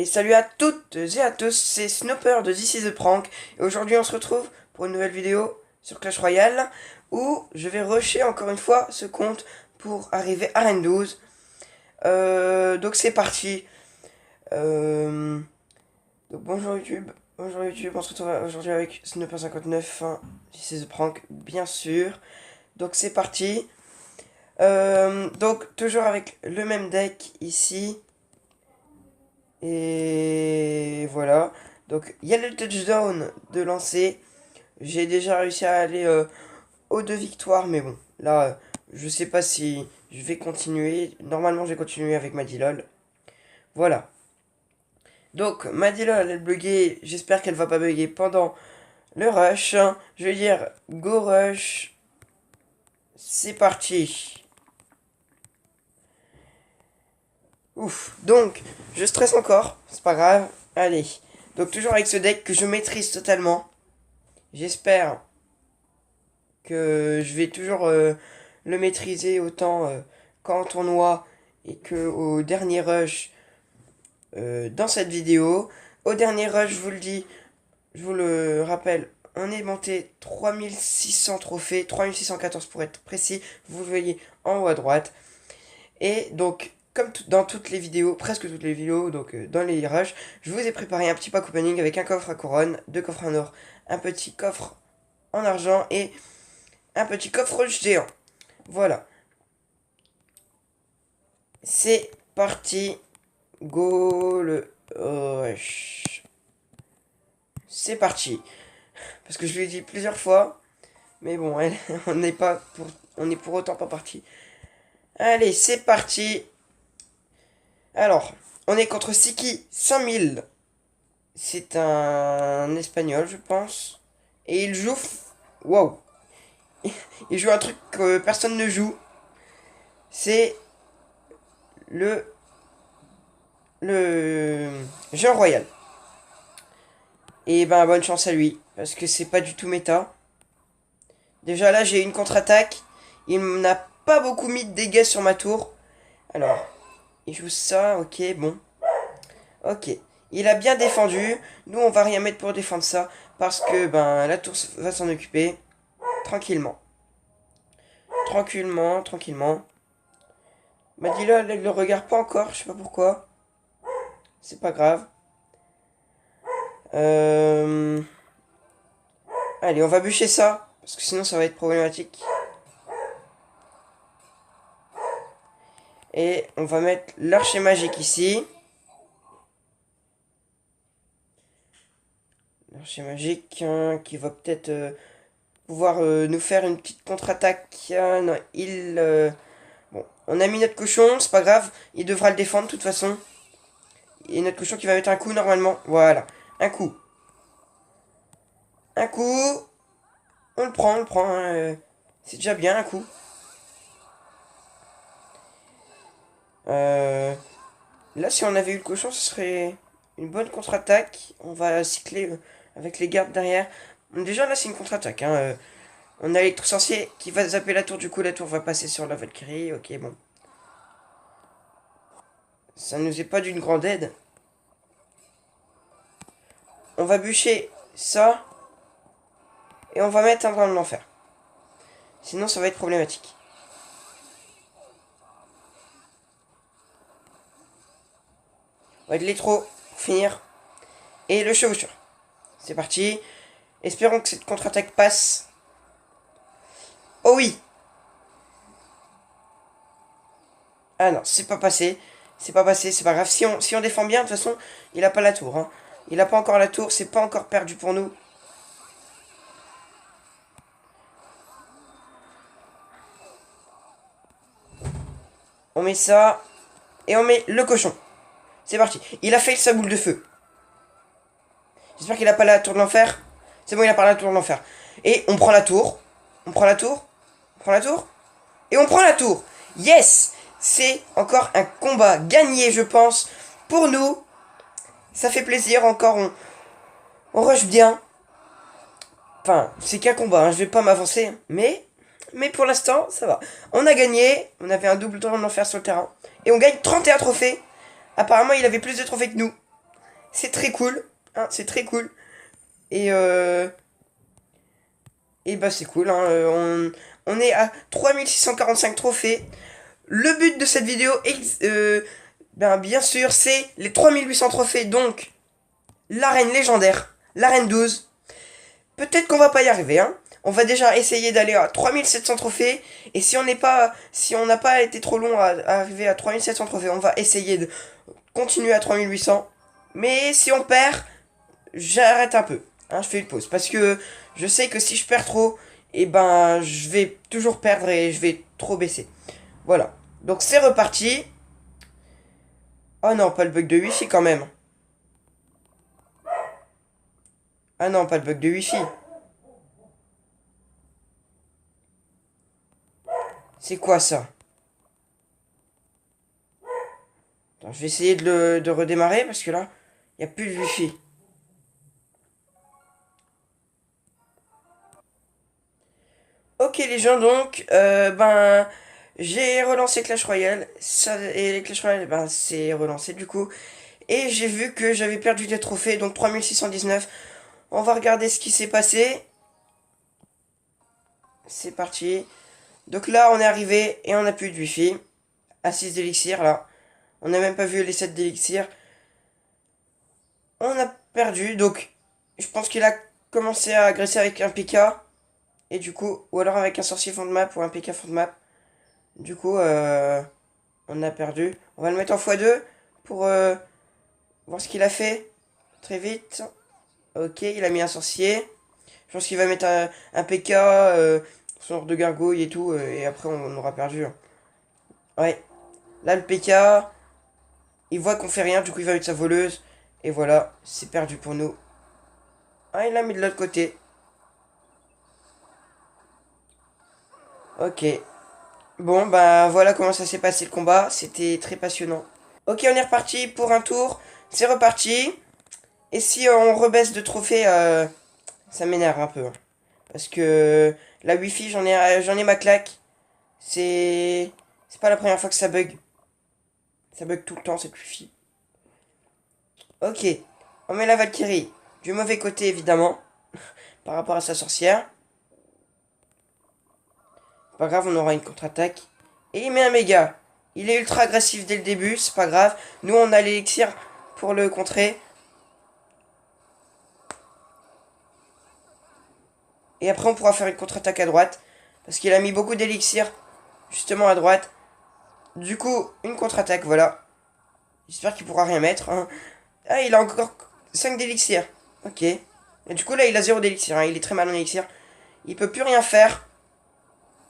Et salut à toutes et à tous, c'est Snooper de This is the Prank. Et aujourd'hui on se retrouve pour une nouvelle vidéo sur Clash Royale où je vais rusher encore une fois ce compte pour arriver à Reine 12. Donc c'est parti. Donc bonjour YouTube, on se retrouve aujourd'hui avec Snooper59, This is the Prank bien sûr. Donc c'est parti. Donc toujours avec le même deck ici. Et voilà. Donc il y a le touchdown de lancer. J'ai déjà réussi à aller aux 2 victoires. Mais bon, là, je sais pas si je vais continuer. Normalement, je vais continuer avec Madilol. Voilà. Donc, Madilol, elle bugger. J'espère qu'elle va pas bugger pendant le rush. Je vais dire go rush. C'est parti. Ouf, donc, je stresse encore, c'est pas grave, allez. Donc toujours avec ce deck que je maîtrise totalement. J'espère que je vais toujours le maîtriser autant qu'en tournoi et que au dernier rush dans cette vidéo. Au dernier rush, je vous le dis, je vous le rappelle, on est monté 3600 trophées, 3614 pour être précis, vous le voyez en haut à droite. Et donc, comme dans toutes les vidéos, presque toutes les vidéos, donc dans les rushs, je vous ai préparé un petit pack opening avec un coffre à couronne, 2 coffres en or, un petit coffre en argent et un petit coffre géant. Voilà. C'est parti. Go le rush. C'est parti. Parce que je l'ai dit plusieurs fois. Mais bon, on est pour autant pas parti. Allez, c'est parti. Alors, on est contre Siki 5000. C'est un espagnol, je pense. Et il joue... Waouh. Il joue un truc que personne ne joue. C'est le... Le... Jean Royal. Et ben, bonne chance à lui. Parce que c'est pas du tout méta. Déjà là, j'ai une contre-attaque. Il n'a pas beaucoup mis de dégâts sur ma tour. Alors, il joue ça, ok, bon. Ok. Il a bien défendu. Nous, on va rien mettre pour défendre ça. Parce que, ben, la tour va s'en occuper. Tranquillement. Tranquillement, tranquillement. Madila, elle le regarde pas encore. Je sais pas pourquoi. C'est pas grave. Allez, on va bûcher ça. Parce que sinon, ça va être problématique. Et on va mettre l'archer magique ici. L'archer magique qui va peut-être pouvoir nous faire une petite contre-attaque. Non, bon, on a mis notre cochon, c'est pas grave. Il devra le défendre de toute façon. Et notre cochon qui va mettre un coup normalement. Voilà, un coup. Un coup. On le prend, hein, c'est déjà bien un coup. Là, si on avait eu le cochon, ce serait une bonne contre-attaque. On va cycler avec les gardes derrière. Déjà, là, c'est une contre-attaque. Hein. On a l'électro-sorcier qui va zapper la tour. Du coup, la tour va passer sur la Valkyrie. Ok, bon. Ça nous est pas d'une grande aide. On va bûcher ça. Et on va mettre un brin de l'enfer. Sinon, ça va être problématique. On va être l'électro pour finir. Et le chevaucheur. C'est parti. Espérons que cette contre-attaque passe. Oh oui. Ah non, c'est pas passé. C'est pas passé, c'est pas grave. Si on défend bien, de toute façon, il a pas la tour. Hein. Il a pas encore la tour, c'est pas encore perdu pour nous. On met ça. Et on met le cochon. C'est parti. Il a fait sa boule de feu. J'espère qu'il a pas la tour de l'enfer. C'est bon, il a pas la tour de l'enfer. Et on prend la tour. On prend la tour. On prend la tour. Et on prend la tour. Yes. C'est encore un combat gagné, je pense. Pour nous. Ça fait plaisir. Encore, on rush bien. Enfin, c'est qu'un combat. Hein. Je vais pas m'avancer. Mais pour l'instant, ça va. On a gagné. On avait un double tour de l'enfer sur le terrain. Et on gagne 31 trophées. Apparemment, il avait plus de trophées que nous. C'est très cool. Hein, c'est très cool. Et, bah c'est cool. Hein, on est à 3645 trophées. Le but de cette vidéo est, ben, bien sûr, c'est les 3800 trophées. Donc, l'arène légendaire, l'arène 12. Peut-être qu'on va pas y arriver, hein. On va déjà essayer d'aller à 3700 trophées. Et si on n'a pas été trop long à arriver à 3700 trophées, on va essayer de continuer à 3800. Mais si on perd, j'arrête un peu. Hein, je fais une pause. Parce que je sais que si je perds trop, et ben je vais toujours perdre et je vais trop baisser. Voilà. Donc c'est reparti. Oh non, pas le bug de Wi-Fi quand même. Ah non, pas le bug de Wi-Fi. C'est quoi ça? Attends, je vais essayer de redémarrer parce que là, il n'y a plus de Wi-Fi. Ok les gens, donc, ben, j'ai relancé Clash Royale. Et Clash Royale, ben, c'est relancé du coup. Et j'ai vu que j'avais perdu des trophées, donc 3619. On va regarder ce qui s'est passé. C'est parti. Donc là, on est arrivé et on n'a plus de wifi. À 6 d'élixir, là. On n'a même pas vu les 7 d'élixir. On a perdu, donc je pense qu'il a commencé à agresser avec un PK. Et du coup, ou alors avec un sorcier fond de map ou un PK fond de map. Du coup, on a perdu. On va le mettre en x2 pour voir ce qu'il a fait. Très vite. Ok, il a mis un sorcier. Je pense qu'il va mettre un PK, genre de gargouille et tout, et après on aura perdu. Hein. Ouais. Là, le PK, il voit qu'on fait rien, du coup il va mettre sa voleuse. Et voilà, c'est perdu pour nous. Ah, il l'a mis de l'autre côté. Ok. Bon, bah voilà comment ça s'est passé le combat. C'était très passionnant. Ok, on est reparti pour un tour. C'est reparti. Et si on rebaisse de trophées, ça m'énerve un peu. Hein. Parce que la Wi-Fi, j'en ai ma claque. C'est pas la première fois que ça bug. Ça bug tout le temps cette Wi-Fi. Ok. On met la Valkyrie du mauvais côté, évidemment. Par rapport à sa sorcière. Pas grave, on aura une contre-attaque. Et il met un méga. Il est ultra agressif dès le début, c'est pas grave. Nous, on a l'élixir pour le contrer. Et après, on pourra faire une contre-attaque à droite. Parce qu'il a mis beaucoup d'élixir justement à droite. Du coup, une contre-attaque, voilà. J'espère qu'il pourra rien mettre. Hein. Ah, il a encore 5 d'élixir. Ok. Et du coup, là, il a 0 d'élixir. Hein. Il est très mal en élixir. Il peut plus rien faire.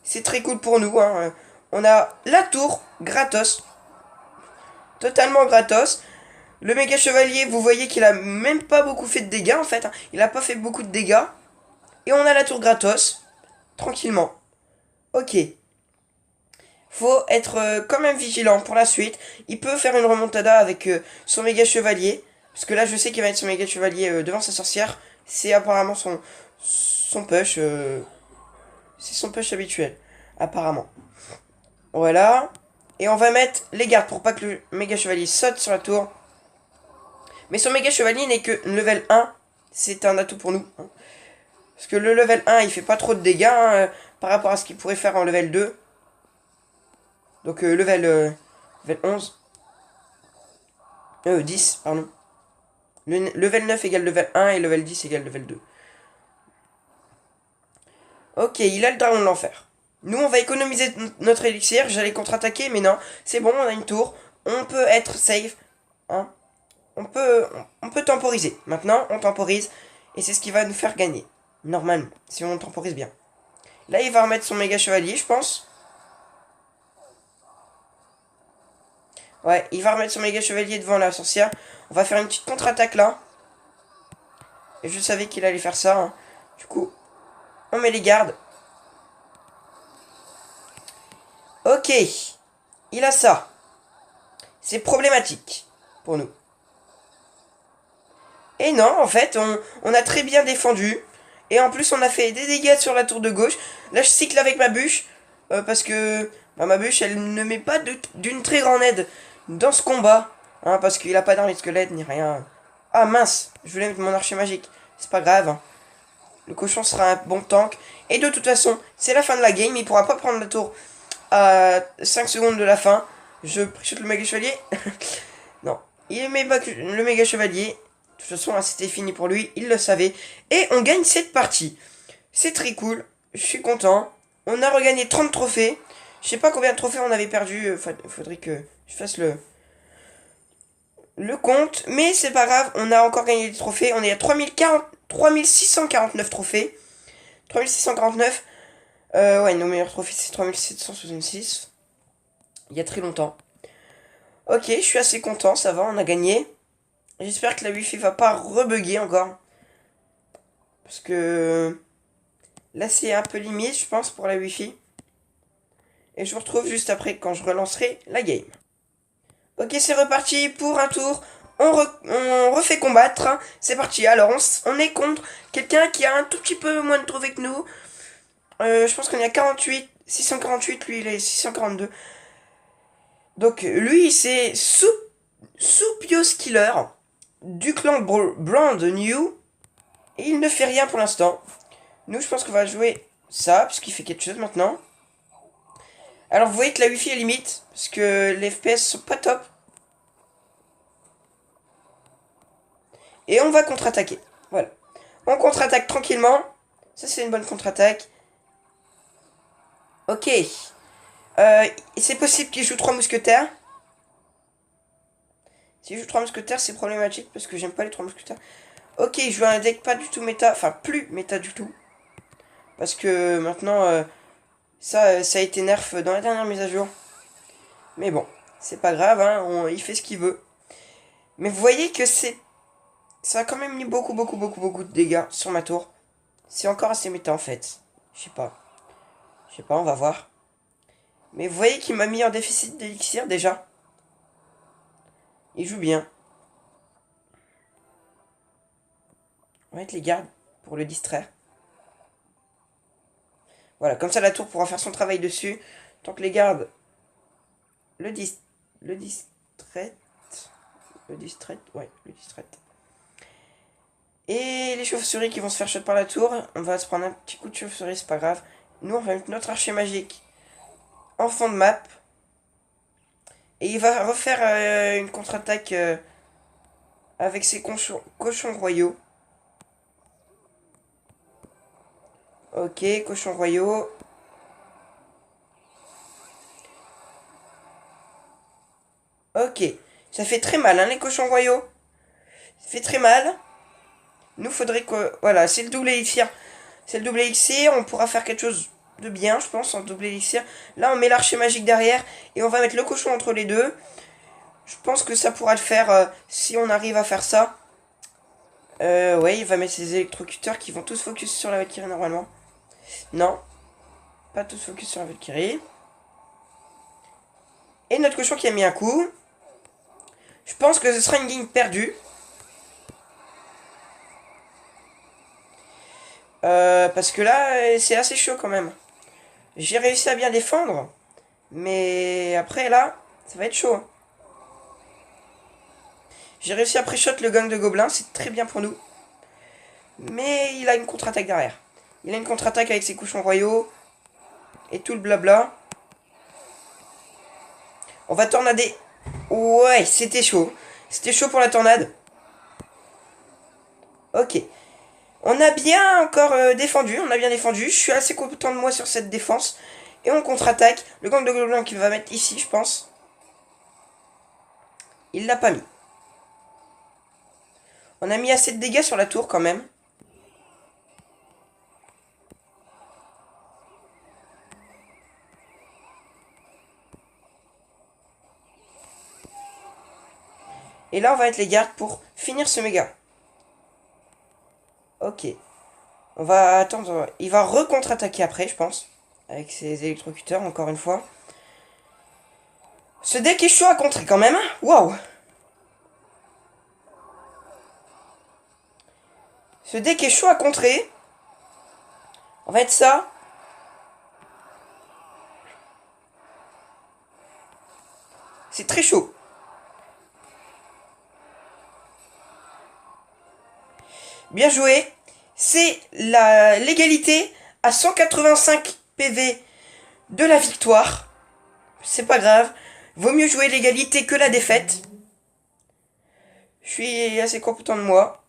C'est très cool pour nous. Hein. On a la tour gratos. Totalement gratos. Le méga chevalier, vous voyez qu'il a même pas beaucoup fait de dégâts en fait. Hein. Il a pas fait beaucoup de dégâts. Et on a la tour gratos. Tranquillement. Ok. Faut être quand même vigilant pour la suite. Il peut faire une remontada avec son méga chevalier. Parce que là, je sais qu'il va être son méga chevalier devant sa sorcière. C'est apparemment son push. C'est son push habituel. Apparemment. Voilà. Et on va mettre les gardes pour pas que le méga chevalier saute sur la tour. Mais son méga chevalier n'est que level 1. C'est un atout pour nous. Hein. Parce que le level 1, il fait pas trop de dégâts hein, par rapport à ce qu'il pourrait faire en level 2. Donc level 11. 10, pardon. Level 9 égale level 1 et level 10 égale level 2. Ok, il a le dragon de l'enfer. Nous, on va économiser notre élixir. J'allais contre-attaquer, mais non. C'est bon, on a une tour. On peut être safe. Hein. On peut temporiser. Maintenant, on temporise. Et c'est ce qui va nous faire gagner. Normalement, si on temporise bien. Là, il va remettre son méga chevalier, je pense. Ouais, il va remettre son méga chevalier devant la sorcière. On va faire une petite contre-attaque là. Et je savais qu'il allait faire ça. Hein. Du coup, on met les gardes. Ok. Il a ça. C'est problématique pour nous. Et non, en fait, on a très bien défendu. Et en plus, on a fait des dégâts sur la tour de gauche. Là, je cycle avec ma bûche. Parce que bah, ma bûche, elle ne met pas d'une très grande aide dans ce combat. Hein, parce qu'il n'a pas d'armée de squelette ni rien. Ah mince, je voulais mettre mon archer magique. C'est pas grave, hein. Le cochon sera un bon tank. Et de toute façon, c'est la fin de la game. Il pourra pas prendre la tour à 5 secondes de la fin. Je préchote le méga chevalier. Non, il met pas le méga chevalier. De toute façon, là, c'était fini pour lui. Il le savait. Et on gagne cette partie. C'est très cool. Je suis content. On a regagné 30 trophées. Je sais pas combien de trophées on avait perdu. Faudrait que je fasse le compte. Mais c'est pas grave. On a encore gagné des trophées. On est à 3649 trophées. 3649. Ouais, nos meilleurs trophées, c'est 3766. Il y a très longtemps. Ok, je suis assez content. Ça va, on a gagné. J'espère que la Wi-Fi va pas rebugger encore. Parce que là, c'est un peu limite, je pense, pour la Wi-Fi. Et je vous retrouve juste après quand je relancerai la game. Ok, c'est reparti pour un tour. On refait combattre. C'est parti. Alors, on est contre quelqu'un qui a un tout petit peu moins de trophées que nous. Je pense qu'on est à 48. 648, lui, il est 642. Donc, lui, c'est Soupios Killer du clan Brand New. Et il ne fait rien pour l'instant. Nous, je pense qu'on va jouer ça, puisqu'il fait quelque chose maintenant. Alors, vous voyez que la Wi-Fi est limite, parce que les FPS sont pas top. Et on va contre-attaquer. Voilà. On contre-attaque tranquillement. Ça, c'est une bonne contre-attaque. Ok. C'est possible qu'il joue 3 mousquetaires. S'il joue 3 mousquetaires, c'est problématique, parce que j'aime pas les 3 mousquetaires. Ok, il joue un deck pas du tout méta. Enfin, plus méta du tout. Parce que maintenant, ça a été nerf dans la dernière mise à jour. Mais bon, c'est pas grave, hein, il fait ce qu'il veut. Mais vous voyez que ça a quand même mis beaucoup de dégâts sur ma tour. C'est encore assez méta en fait. Je sais pas. Je sais pas, on va voir. Mais vous voyez qu'il m'a mis en déficit d'élixir déjà. Il joue bien. On va mettre les gardes pour le distraire. Voilà, comme ça la tour pourra faire son travail dessus. Tant que les gardes le distraient. Ouais, le distraient. Et les chauves-souris qui vont se faire shot par la tour. On va se prendre un petit coup de chauve-souris, c'est pas grave. Nous, on va mettre notre archer magique en fond de map. Et il va refaire une contre-attaque avec ses cochons royaux. Ok, cochons royaux. Ok. Ça fait très mal, hein, les cochons royaux. Ça fait très mal. Nous, faudrait que... Voilà, c'est le double élixir. C'est le double élixir. On pourra faire quelque chose de bien, je pense, en double élixir. Là, on met l'archer magique derrière. Et on va mettre le cochon entre les deux. Je pense que ça pourra le faire si on arrive à faire ça. Ouais, il va mettre ses électrocuteurs qui vont tous focus sur la Valkyrie normalement. Non. Pas tous focus sur la Valkyrie. Et notre cochon qui a mis un coup. Je pense que ce sera une game perdue. Parce que là, c'est assez chaud quand même. J'ai réussi à bien défendre. Mais après, là, ça va être chaud. J'ai réussi à pré-shot le gang de gobelins. C'est très bien pour nous. Mais il a une contre-attaque derrière. Il a une contre-attaque avec ses cochons royaux. Et tout le blabla. On va tornader. Ouais, c'était chaud. C'était chaud pour la tornade. Ok. On a bien encore défendu. On a bien défendu. Je suis assez content de moi sur cette défense. Et on contre-attaque. Le gang de gobelins qu'il va mettre ici, je pense. Il l'a pas mis. On a mis assez de dégâts sur la tour quand même. Et là, on va mettre les gardes pour finir ce méga. Ok. On va attendre. Il va re-contre-attaquer après, je pense. Avec ses électrocuteurs, encore une fois. Ce deck est chaud à contrer quand même. Waouh. Ce deck est chaud à contrer. On va mettre ça. C'est très chaud. bien joué. C'est l'égalité à 185 PV de la victoire. C'est pas grave. Vaut mieux jouer l'égalité que la défaite. Je suis assez content de moi.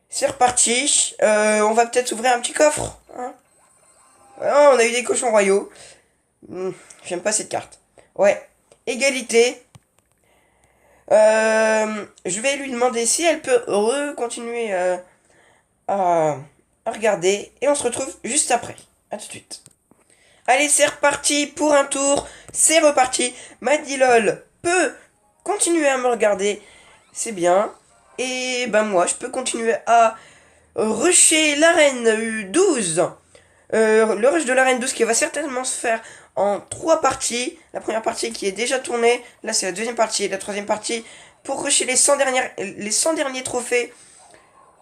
C'est reparti. On va peut-être s'ouvrir un petit coffre. Hein. Oh, on a eu des cochons royaux. J'aime pas cette carte. Ouais. Égalité. Je vais lui demander si elle peut continuer à regarder. Et on se retrouve juste après. À tout de suite. Allez, c'est reparti pour un tour. C'est reparti. Madilol peut continuer à me regarder. C'est bien. Et ben moi, je peux continuer à rusher l'arène 12. Le rush de l'arène 12 qui va certainement se faire en 3 parties. La première partie qui est déjà tournée. Là, c'est la deuxième partie. La troisième partie pour rusher les 100 derniers trophées.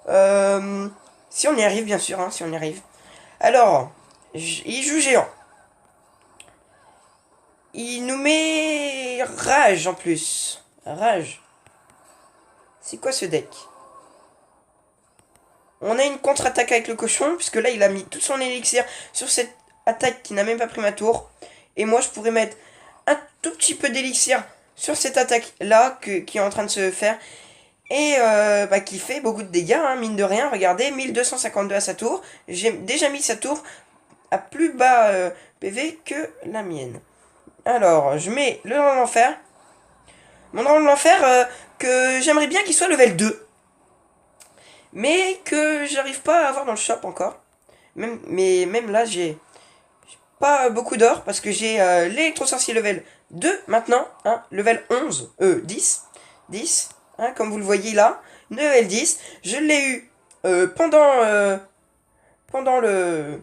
Si on y arrive, bien sûr. Hein, si on y arrive. Alors, il joue géant. Il nous met rage en plus. Rage. C'est quoi ce deck? On a une contre-attaque avec le cochon, puisque là il a mis tout son élixir sur cette attaque qui n'a même pas pris ma tour. Et moi je pourrais mettre un tout petit peu d'élixir sur cette attaque là qui est en train de se faire. Et qui fait beaucoup de dégâts, hein, mine de rien. Regardez, 1252 à sa tour. J'ai déjà mis sa tour à plus bas PV que la mienne. Alors, je mets le drôle de l'enfer. Mon drôle de l'enfer que j'aimerais bien qu'il soit level 2. Mais que j'arrive pas à avoir dans le shop encore. Même là, j'ai pas beaucoup d'or. Parce que j'ai l'électro-sorcier level 2 maintenant. Hein, level 11. 10. 10. Hein, comme vous le voyez là. Level 10. Je l'ai eu pendant le...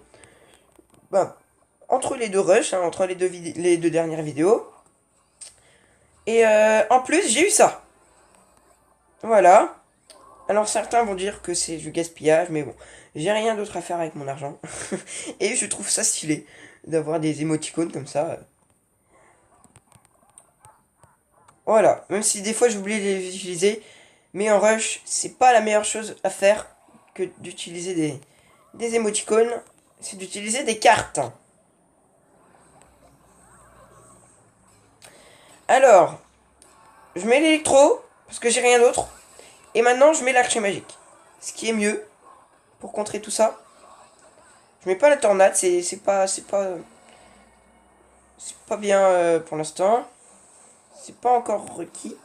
entre les deux rushs. Hein, entre les deux dernières vidéos. Et en plus, j'ai eu ça. Voilà. Alors certains vont dire que c'est du gaspillage, mais bon, j'ai rien d'autre à faire avec mon argent. Et je trouve ça stylé d'avoir des émoticônes comme ça. Voilà, même si des fois j'oublie de les utiliser, mais en rush, c'est pas la meilleure chose à faire que d'utiliser des émoticônes, c'est d'utiliser des cartes. Alors, je mets l'électro, parce que j'ai rien d'autre. Et maintenant, je mets l'archer magique. Ce qui est mieux pour contrer tout ça. Je mets pas la tornade, c'est pas bien pour l'instant. C'est pas encore requis.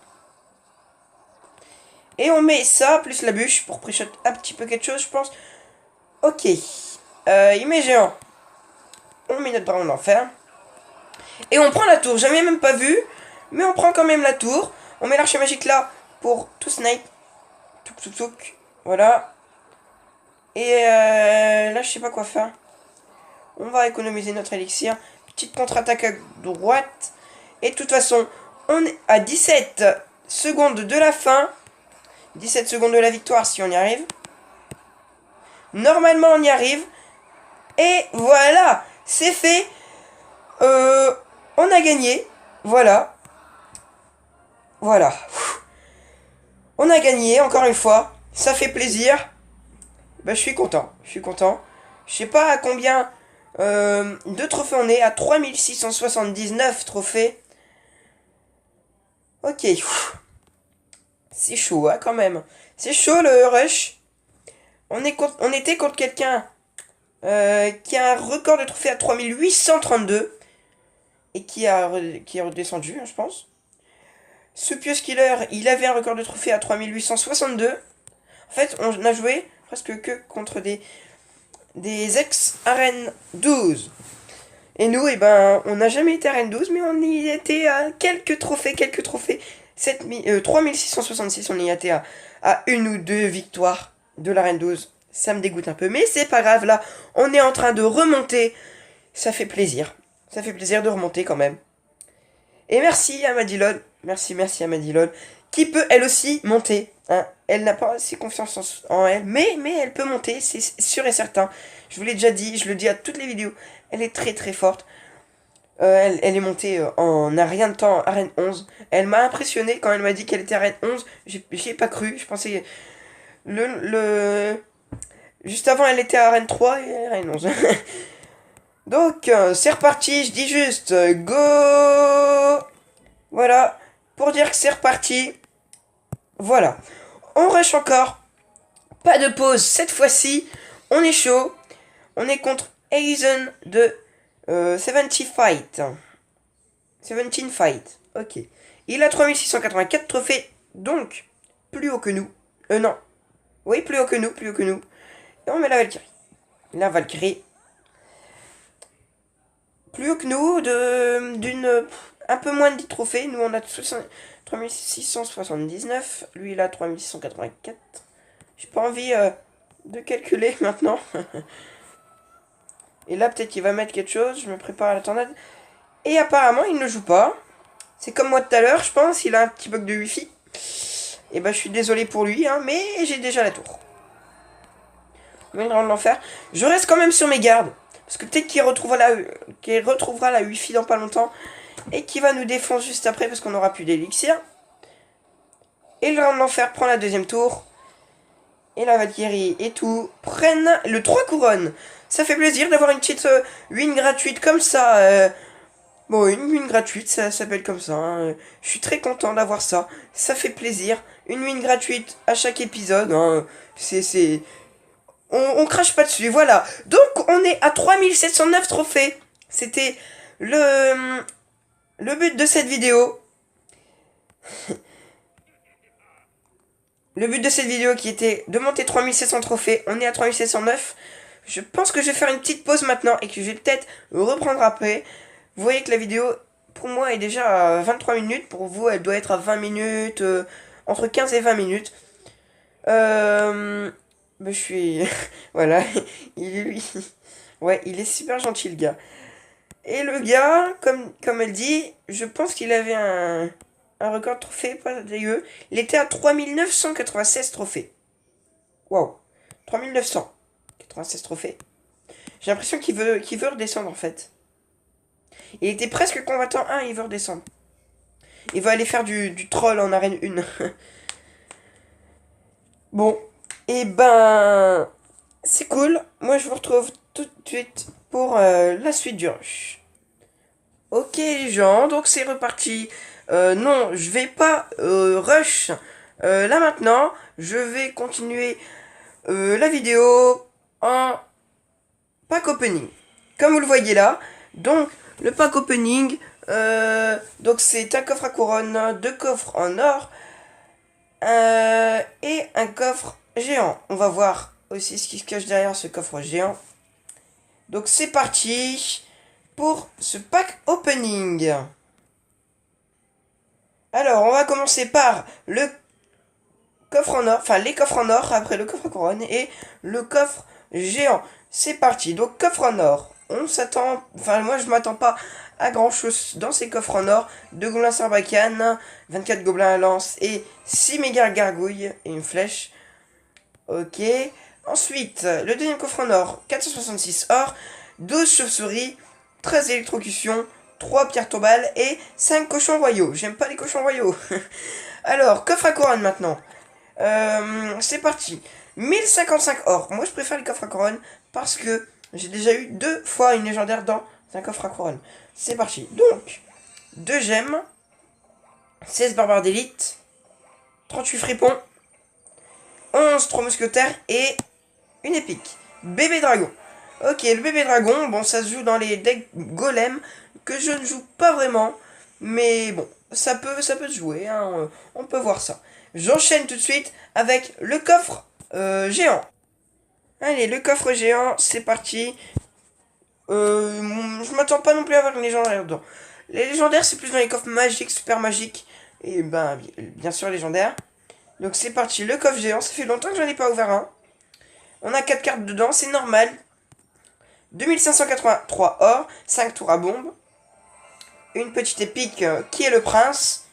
Et on met ça, plus la bûche, pour pré-shot un petit peu quelque chose, je pense. Ok. Il met géant. On met notre dragon d'enfer. Et on prend la tour. J'avais même pas vu. Mais on prend quand même la tour. On met l'archer magique là pour tout snipe. Touk. Voilà. Et là, je sais pas quoi faire. On va économiser notre élixir. Petite contre-attaque à droite. Et de toute façon, on est à 17 secondes de la fin. 17 secondes de la victoire si on y arrive. Normalement, on y arrive. Et voilà, c'est fait. On a gagné. Voilà. Voilà. On a gagné, encore une fois. Ça fait plaisir. Bah, je suis content. Je sais pas à combien de trophées on est. À 3679 trophées. Ok. C'est chaud, hein, quand même. C'est chaud, le rush. On était contre quelqu'un qui a un record de trophées à 3832. Et qui est redescendu, hein, je pense. Ce Pieux Killer, il avait un record de trophées à 3862. En fait, on a joué presque que contre des ex-Arène 12. Et nous, on n'a jamais été Arène 12, mais on y était à quelques trophées. 3666, on y était à une ou deux victoires de l'Arène 12. Ça me dégoûte un peu, mais c'est pas grave, là, on est en train de remonter. Ça fait plaisir. Ça fait plaisir de remonter quand même. Et merci à Madilol. Merci à Madilol. Qui peut elle aussi monter. Hein. Elle n'a pas assez confiance en elle. Mais elle peut monter, c'est sûr et certain. Je vous l'ai déjà dit, je le dis à toutes les vidéos. Elle est très très forte. Elle est montée en un rien de temps Arène 11. Elle m'a impressionné quand elle m'a dit qu'elle était Arène 11. J'y ai pas cru. Je pensais le... Juste avant, elle était à Arène 3 et Arène 11. Donc, c'est reparti, je dis juste go. Voilà, pour dire que c'est reparti. Voilà, on rush encore. Pas de pause cette fois-ci. On est chaud. On est contre Aizen de 70 Fight. 17 Fight. Ok. Il a 3684 trophées. Donc, plus haut que nous. Non. Oui, plus haut que nous. Plus haut que nous. Et on met la Valkyrie. La Valkyrie. Plus haut que nous. D'une. Un peu moins de 10 trophées. Nous, on a 3679. Lui, il a 3684. J'ai pas envie de calculer maintenant. Et là, peut-être qu'il va mettre quelque chose. Je me prépare à la tornade. Et apparemment, il ne joue pas. C'est comme moi tout à l'heure, je pense. Il a un petit bug de wifi. Et bah, je suis désolé pour lui, hein, mais j'ai déjà la tour. Mais le grand l'enfer. Je reste quand même sur mes gardes. Parce que peut-être qu'il retrouvera la wifi dans pas longtemps. Et qu'il va nous défoncer juste après parce qu'on n'aura plus d'élixir. Et le grand l'enfer prend la deuxième tour. Et la Valkyrie et tout prennent le 3 couronnes. Ça fait plaisir d'avoir une petite win gratuite comme ça. Bon, une win gratuite, ça s'appelle comme ça. Hein. Je suis très content d'avoir ça. Ça fait plaisir. Une win gratuite à chaque épisode. Hein. On crache pas dessus, voilà. Donc, on est à 3709 trophées. C'était le but de cette vidéo. Le but de cette vidéo qui était de monter 3700 trophées. On est à 3709. Je pense que je vais faire une petite pause maintenant et que je vais peut-être reprendre après. Vous voyez que la vidéo, pour moi, est déjà à 23 minutes. Pour vous, elle doit être à 20 minutes. Entre 15 et 20 minutes. Je suis... voilà. Lui... Ouais, il est super gentil, le gars. Et le gars, comme elle dit, je pense qu'il avait un record de trophées pas dégueu. Il était à 3996 trophées. Waouh. 3996 trophées. J'ai l'impression qu'il veut redescendre, en fait. Il était presque combattant 1, il veut redescendre. Il va aller faire du troll en arène 1. Bon, et ben... C'est cool. Moi, je vous retrouve tout de suite pour la suite du rush. Ok, les gens, donc c'est reparti. Non, je vais pas rush là maintenant. Je vais continuer la vidéo en pack opening. Comme vous le voyez là. Donc, le pack opening, donc c'est un coffre à couronne, 2 coffres en or et un coffre géant. On va voir aussi ce qui se cache derrière ce coffre géant. Donc c'est parti pour ce pack opening. Alors on va commencer par le coffre en or, enfin les coffres en or, après le coffre à couronne et le coffre géant. C'est parti, donc coffre en or. On s'attend, enfin moi je m'attends pas à grand chose dans ces coffres en or. 2 gobelins sarbacane, 24 gobelins à lance et 6 méga gargouilles et une flèche. Ok. Ensuite, le deuxième coffre en or, 466 or, 12 chauves-souris, 13 électrocutions, 3 pierres tombales et 5 cochons royaux. J'aime pas les cochons royaux. Alors, coffre à couronne maintenant. C'est parti. 1055 or. Moi, je préfère les coffres à couronne parce que j'ai déjà eu 2 fois une légendaire dans un coffre à couronne. C'est parti. Donc, 2 gemmes, 16 barbares d'élite, 38 fripons, 11 3 mousquetaires et une épique. Bébé dragon. Ok, le bébé dragon, bon, ça se joue dans les decks golem que je ne joue pas vraiment. Mais bon, ça peut se jouer, hein, on peut voir ça. J'enchaîne tout de suite avec le coffre géant. Allez, le coffre géant, c'est parti. Je m'attends pas non plus à avoir une légendaire dedans. Les légendaires, c'est plus dans les coffres magiques, super magiques. Et ben, bien sûr, légendaire. Donc c'est parti, le coffre géant. Ça fait longtemps que j'en ai pas ouvert un. On a 4 cartes dedans, c'est normal. 2583 or, 5 tours à bombe. Une petite épique qui est le prince.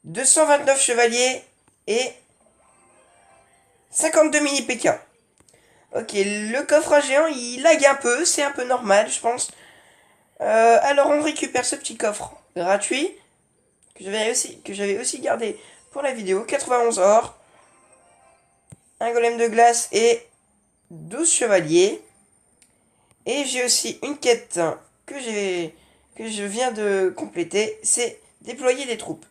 229 chevaliers et 52 mini PK. Ok, le coffre géant, il lag un peu, c'est un peu normal, je pense. Alors on récupère ce petit coffre gratuit que j'avais aussi gardé pour la vidéo. 91 or, un golem de glace et 12 chevaliers. Et j'ai aussi une quête que je viens de compléter, c'est déployer des troupes.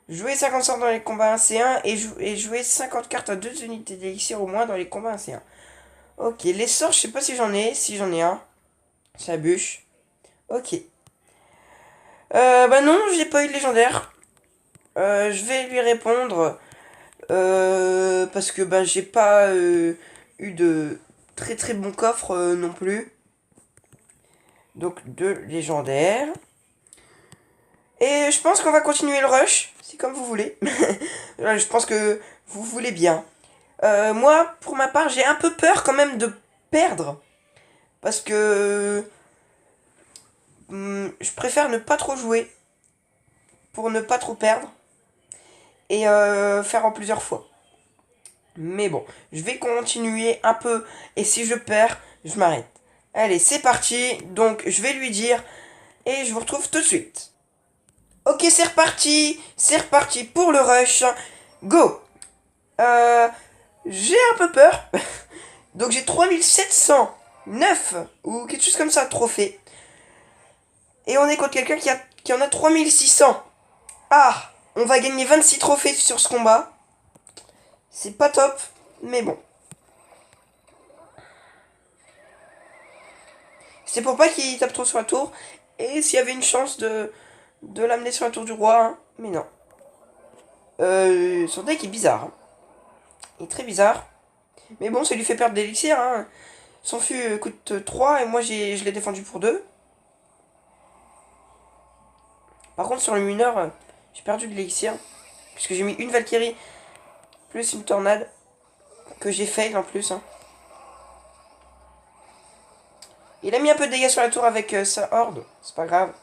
Jouer 50 sorts dans les combats 1c1 et jouer 50 cartes à 2 unités d'élixir au moins dans les combats 1c1. Ok, les sorts, je sais pas si j'en ai. Si j'en ai un. Ça bûche. Ok. Bah non, j'ai pas eu de légendaire. Je vais lui répondre. Parce que bah j'ai pas eu de très très bon coffre non plus. Donc de légendaire. Et je pense qu'on va continuer le rush. C'est comme vous voulez. Je pense que vous voulez bien. Moi, pour ma part, j'ai un peu peur quand même de perdre. Parce que je préfère ne pas trop jouer. Pour ne pas trop perdre. Et faire en plusieurs fois. Mais bon, je vais continuer un peu. Et si je perds, je m'arrête. Allez, c'est parti. Donc, je vais lui dire. Et je vous retrouve tout de suite. Ok, c'est reparti. C'est reparti pour le rush. Go. J'ai un peu peur. Donc, j'ai 3709. Ou quelque chose comme ça, trophée. Et on est contre quelqu'un qui en a 3600. Ah, on va gagner 26 trophées sur ce combat. C'est pas top, mais bon. C'est pour pas qu'il tape trop sur la tour. Et s'il y avait une chance de l'amener sur la tour du roi, hein. Mais non. Son deck est bizarre. Hein. Il est très bizarre. Mais bon, ça lui fait perdre d'élixir. Hein. Son fût coûte 3 et moi je l'ai défendu pour 2. Par contre, sur le mineur, j'ai perdu de l'élixir. Puisque j'ai mis une Valkyrie plus une tornade. Que j'ai fail en plus. Hein. Il a mis un peu de dégâts sur la tour avec sa horde. C'est pas grave.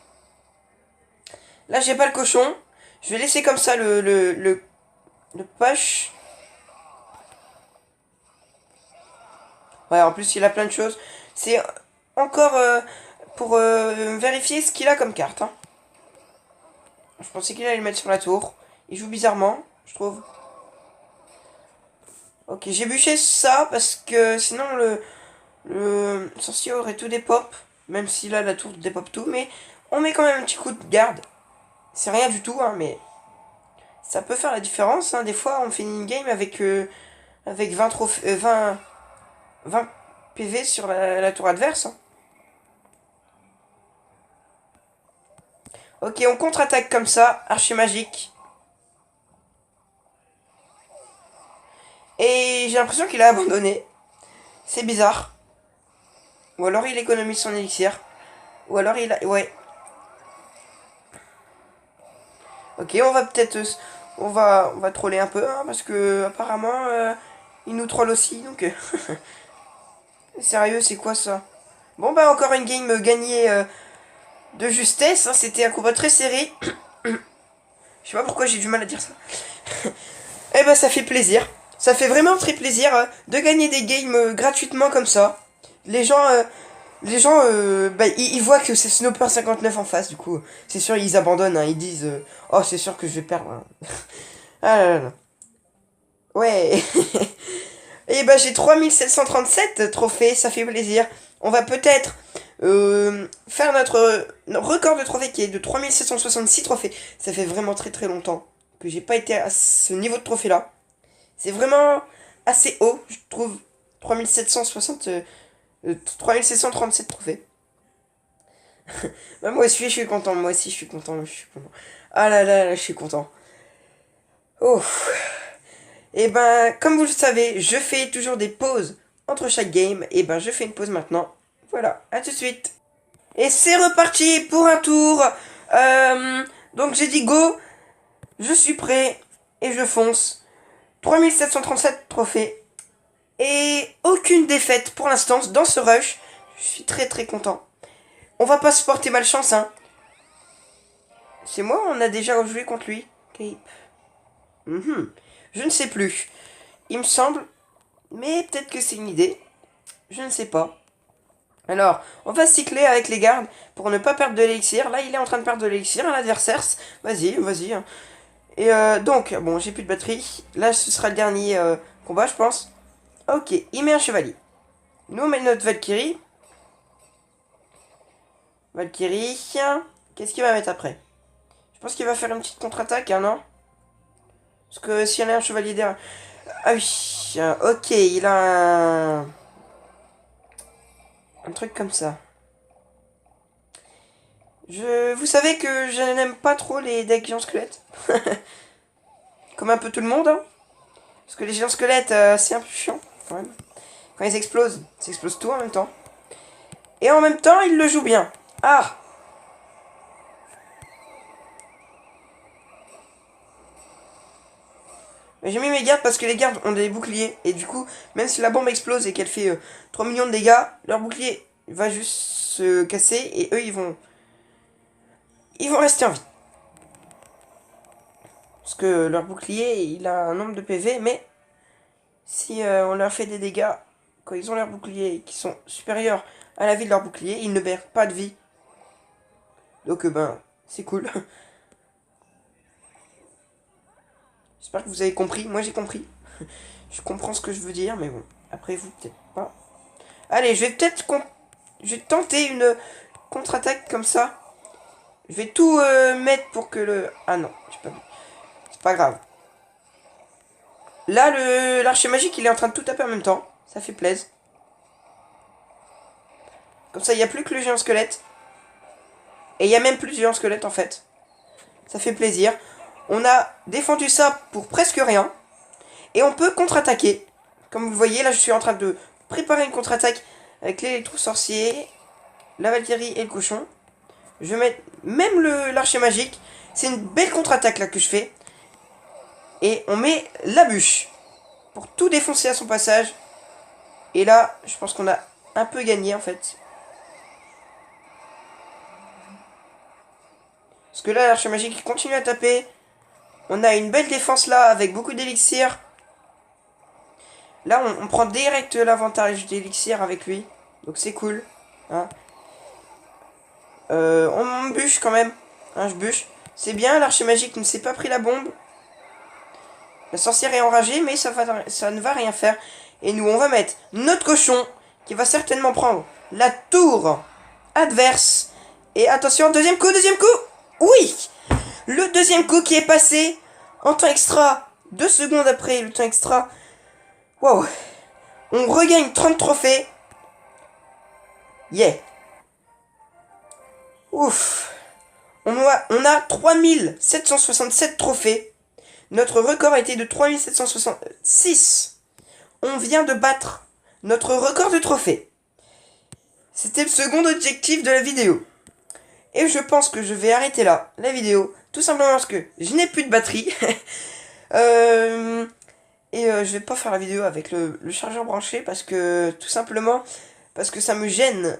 Là, j'ai pas le cochon. Je vais laisser comme ça le push. Ouais, en plus, il a plein de choses. C'est encore pour vérifier ce qu'il a comme carte. Hein. Je pensais qu'il allait le mettre sur la tour. Il joue bizarrement, je trouve. Ok, j'ai bûché ça parce que sinon le sorcier aurait tout dépop. Même si là, la tour dépop tout. Mais on met quand même un petit coup de garde. C'est rien du tout, hein, mais ça peut faire la différence. Hein. Des fois, on finit une game avec 20 PV sur la tour adverse. Hein. Ok, on contre-attaque comme ça, archer magique. Et j'ai l'impression qu'il a abandonné. C'est bizarre. Ou alors il économise son élixir. Ou alors il a... Ouais. Ok, on va peut-être... on va troller un peu, hein, parce que apparemment il nous troll aussi, donc... Sérieux, c'est quoi ça? Bon bah encore une game gagnée de justesse, hein, c'était un combat très serré. Je sais pas pourquoi j'ai du mal à dire ça. Eh ben ça fait plaisir. Ça fait vraiment très plaisir de gagner des games gratuitement comme ça. Les gens, bah, ils voient que c'est Snoper 59 en face, du coup. C'est sûr, ils abandonnent, hein, ils disent oh, c'est sûr que je vais perdre. Hein. Ah là là. Ouais. Et bah j'ai 3737 trophées, ça fait plaisir. On va peut-être faire notre record de trophées qui est de 3766 trophées. Ça fait vraiment très très longtemps que j'ai pas été à ce niveau de trophée là. C'est vraiment assez haut, je trouve. 3737 trophées. Bah, moi aussi je suis content, moi aussi je suis content, je suis content. Ah là là, là je suis content. Oh. Et ben, comme vous le savez, je fais toujours des pauses entre chaque game. Et ben, je fais une pause maintenant. Voilà, à tout de suite. Et c'est reparti pour un tour. Donc j'ai dit go. Je suis prêt. Et je fonce. 3737 trophées. Et aucune défaite pour l'instant dans ce rush. Je suis très très content. On va pas se porter malchance, hein. C'est moi, on a déjà joué contre lui. Cape. Je ne sais plus. Il me semble. Mais peut-être que c'est une idée. Je ne sais pas. Alors, on va cycler avec les gardes pour ne pas perdre de l'élixir. Là, il est en train de perdre de l'élixir à l'adversaire. Vas-y, vas-y. Et donc, bon, j'ai plus de batterie. Là, ce sera le dernier combat, je pense. Ok, il met un chevalier. Nous, on met notre Valkyrie. Valkyrie. Qu'est-ce qu'il va mettre après? Je pense qu'il va faire une petite contre-attaque, hein, non? Parce que s'il y en a un chevalier derrière... Ah oui, ok, il a un truc comme ça. Vous savez que je n'aime pas trop les decks géants squelettes. Comme un peu tout le monde, hein. Parce que les géants squelettes, c'est un peu chiant, quand même. Quand ils explosent, ça explose tout en même temps. Et en même temps, ils le jouent bien. Ah! Mais j'ai mis mes gardes parce que les gardes ont des boucliers. Et du coup, même si la bombe explose et qu'elle fait 3 millions de dégâts, leur bouclier va juste se casser et eux, ils vont rester en vie. Parce que leur bouclier, il a un nombre de PV, mais si on leur fait des dégâts, quand ils ont leur bouclier qui sont supérieurs à la vie de leur bouclier, ils ne perdent pas de vie. Donc ben, c'est cool. J'espère que vous avez compris. Moi j'ai compris. Je comprends ce que je veux dire, mais bon. Après vous, peut-être pas. Allez, je vais tenter une contre-attaque comme ça. Je vais tout mettre pour que le... Ah non, j'ai pas vu. C'est pas grave. Là, l'archer magique, il est en train de tout taper en même temps. Ça fait plaisir. Comme ça, il n'y a plus que le géant squelette. Et il y a même plus de géant squelette, en fait. Ça fait plaisir. On a défendu ça pour presque rien. Et on peut contre-attaquer. Comme vous le voyez, là, je suis en train de préparer une contre-attaque avec l'électro-sorcier, la Valkyrie et le cochon. Je vais mettre même l'archer magique. C'est une belle contre-attaque, là, que je fais. Et on met la bûche pour tout défoncer à son passage. Et là, je pense qu'on a un peu gagné, en fait. Parce que là, l'archer magique, il continue à taper. On a une belle défense, là, avec beaucoup d'élixir. Là, on prend direct l'avantage d'élixir avec lui. Donc, c'est cool. Hein. On bûche, quand même. Hein, je bûche. C'est bien, l'archer magique ne s'est pas pris la bombe. La sorcière est enragée, mais ça ne va rien faire. Et nous, on va mettre notre cochon, qui va certainement prendre la tour adverse. Et attention, deuxième coup, deuxième coup. Oui! Le deuxième coup qui est passé en temps extra. 2 secondes après le temps extra. Wow. On regagne 30 trophées. Yeah. Ouf. On a 3767 trophées. Notre record a été de 3766. On vient de battre notre record de trophées. C'était le second objectif de la vidéo. Et je pense que je vais arrêter là la vidéo. Tout simplement parce que je n'ai plus de batterie. Je vais pas faire la vidéo avec le chargeur branché parce que tout simplement parce que ça me gêne.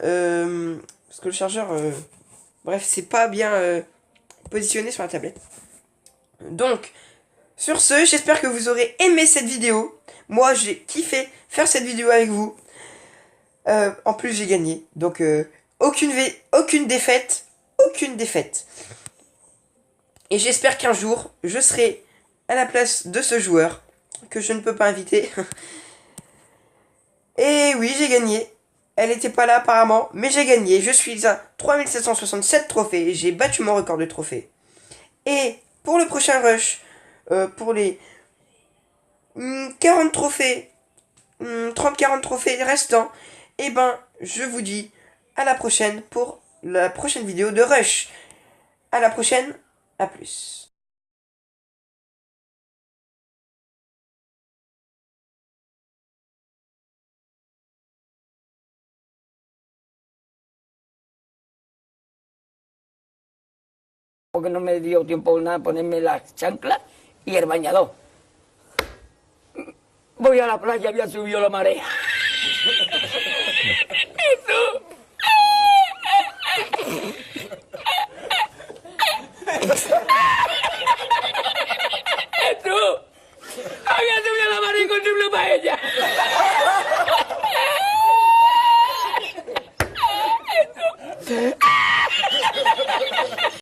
Parce que le chargeur, bref, c'est pas bien positionné sur la tablette. Donc, sur ce, j'espère que vous aurez aimé cette vidéo. Moi, j'ai kiffé faire cette vidéo avec vous. En plus, j'ai gagné. Donc, aucune défaite. Aucune défaite. Et j'espère qu'un jour, je serai à la place de ce joueur que je ne peux pas inviter. Et oui, j'ai gagné. Elle n'était pas là apparemment, mais j'ai gagné. Je suis à 3767 trophées. J'ai battu mon record de trophées. Et pour le prochain rush, pour les 40 trophées, 30-40 trophées restants, eh ben, je vous dis à la prochaine pour la prochaine vidéo de rush. À la prochaine, à plus. Porque no me dio tiempo nada ponerme las chanclas y el bañador. Voy a la playa, había subido la marea. Eso.